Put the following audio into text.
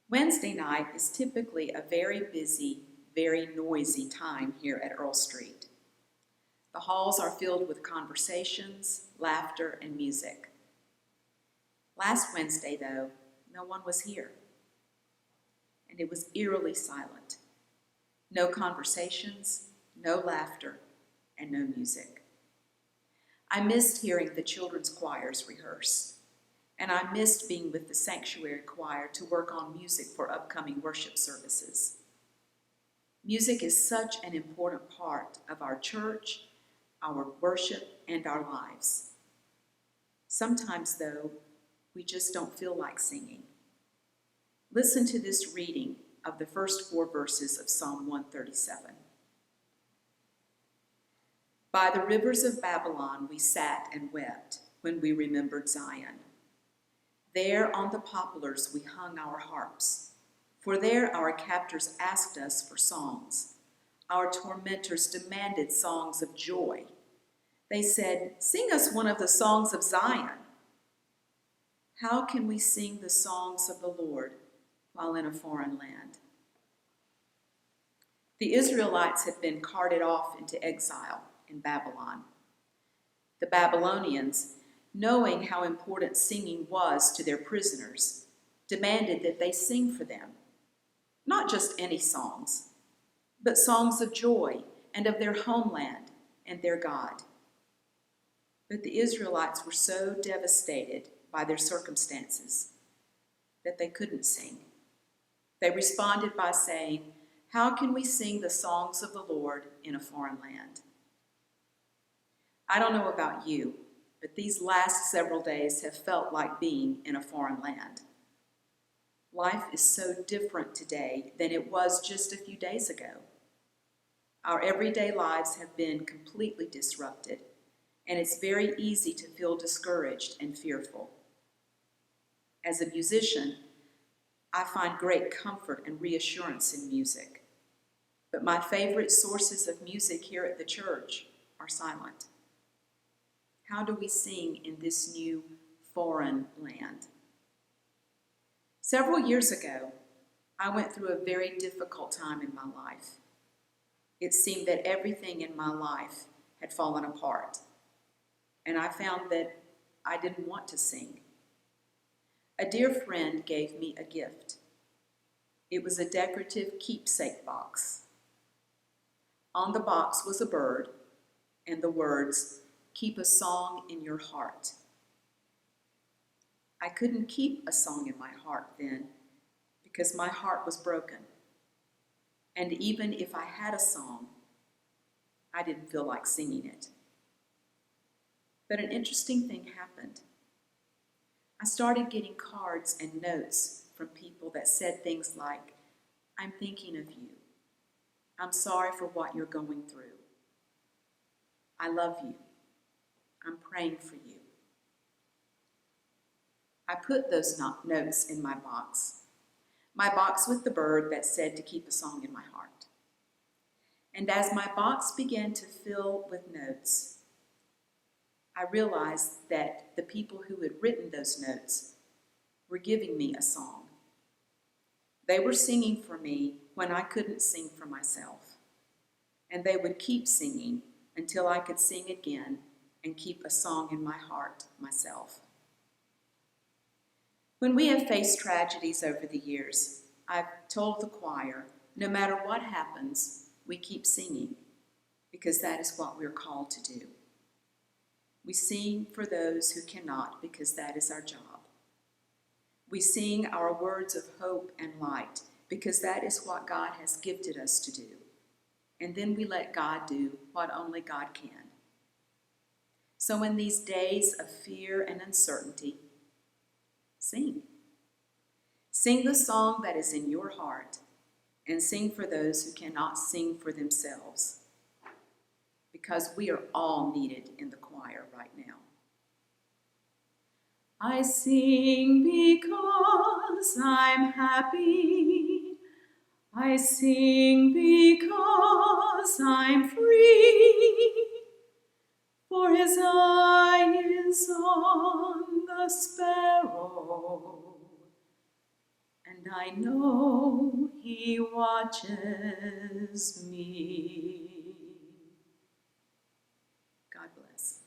Wednesday night is typically a very busy, very noisy time here at Earl Street. The halls are filled with conversations, laughter, and music. Last Wednesday, though, no one was here, and it was eerily silent. No conversations, no laughter, and no music. I missed hearing the children's choirs rehearse, and I missed being with the sanctuary choir to work on music for upcoming worship services. Music is such an important part of our church, our worship, and our lives. Sometimes, though, we just don't feel like singing. Listen to this reading of the first 4 verses of Psalm 137. By the rivers of Babylon we sat and wept when we remembered Zion. There on the poplars we hung our harps, for there our captors asked us for songs. Our tormentors demanded songs of joy. They said, "Sing us one of the songs of Zion." How can we sing the songs of the Lord while in a foreign land? The Israelites had been carted off into exile in Babylon. The Babylonians, knowing how important singing was to their prisoners, demanded that they sing for them, not just any songs, but songs of joy and of their homeland and their God. But the Israelites were so devastated by their circumstances that they couldn't sing. They responded by saying, "How can we sing the songs of the Lord in a foreign land?" I don't know about you, but these last several days have felt like being in a foreign land. Life is so different today than it was just a few days ago. Our everyday lives have been completely disrupted, and it's very easy to feel discouraged and fearful. As a musician, I find great comfort and reassurance in music, but my favorite sources of music here at the church are silent. How do we sing in this new foreign land? Several years ago, I went through a very difficult time in my life. It seemed that everything in my life had fallen apart, and I found that I didn't want to sing. A dear friend gave me a gift. It was a decorative keepsake box. On the box was a bird and the words, "Keep a song in your heart." I couldn't keep a song in my heart then because my heart was broken. And even if I had a song, I didn't feel like singing it. But an interesting thing happened. I started getting cards and notes from people that said things like, "I'm thinking of you. I'm sorry for what you're going through. I love you. I'm praying for you." I put those notes in my box with the bird that said to keep a song in my heart. And as my box began to fill with notes, I realized that the people who had written those notes were giving me a song. They were singing for me when I couldn't sing for myself, and they would keep singing until I could sing again and keep a song in my heart myself. When we have faced tragedies over the years, I've told the choir, no matter what happens, we keep singing, because that is what we're called to do. We sing for those who cannot, because that is our job. We sing our words of hope and light, because that is what God has gifted us to do. And then we let God do what only God can. So in these days of fear and uncertainty, sing. Sing the song that is in your heart, and sing for those who cannot sing for themselves, because we are all needed in the choir right now. I sing because I'm happy. I sing because I'm free. For his eye is on the sparrow, and and I know he watches me. God bless.